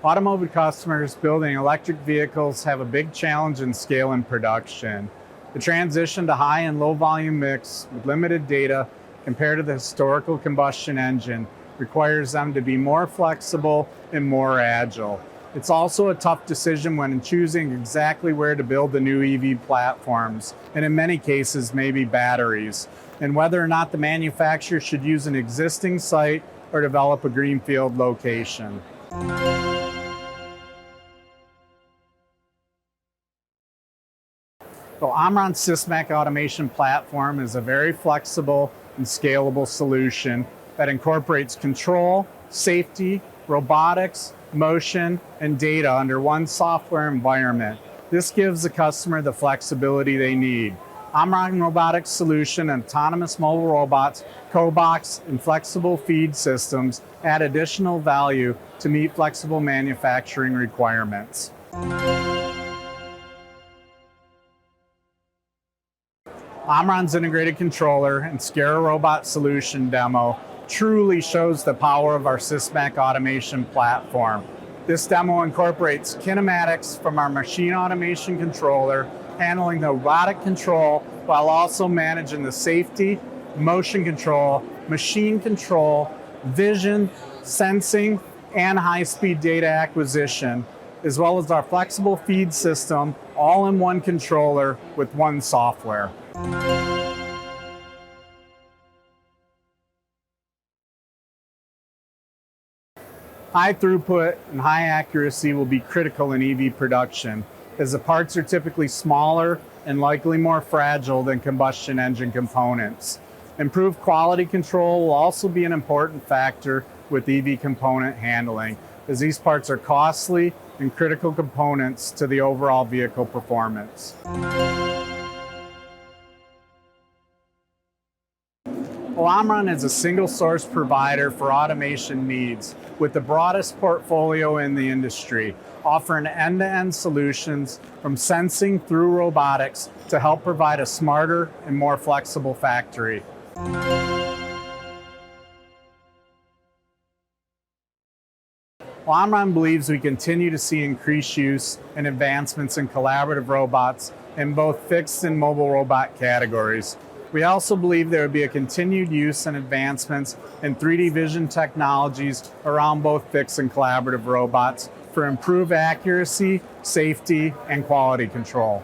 Automotive customers building electric vehicles have a big challenge in scale and production. The transition to high and low volume mix with limited data compared to the historical combustion engine requires them to be more flexible and more agile. It's also a tough decision when choosing exactly where to build the new EV platforms, and in many cases maybe batteries, and whether or not the manufacturer should use an existing site or develop a greenfield location. So Omron's Sysmac automation platform is a very flexible and scalable solution that incorporates control, safety, robotics, motion, and data under one software environment. This gives the customer the flexibility they need. Omron Robotics solution and autonomous mobile robots, cobots, and flexible feed systems add additional value to meet flexible manufacturing requirements. Omron's integrated controller and Scare robot solution demo truly shows the power of our Sysmac automation platform. This demo incorporates kinematics from our machine automation controller, handling the robotic control while also managing the safety, motion control, machine control, vision, sensing, and high-speed data acquisition, as well as our flexible feed system, all in one controller with one software. High throughput and high accuracy will be critical in EV production, as the parts are typically smaller and likely more fragile than combustion engine components. Improved quality control will also be an important factor with EV component handling, as these parts are costly and critical components to the overall vehicle performance. Omron is a single source provider for automation needs with the broadest portfolio in the industry, offering end-to-end solutions from sensing through robotics to help provide a smarter and more flexible factory. Omron believes we continue to see increased use and advancements in collaborative robots in both fixed and mobile robot categories. We also believe there will be a continued use and advancements in 3D vision technologies around both fixed and collaborative robots for improved accuracy, safety, and quality control.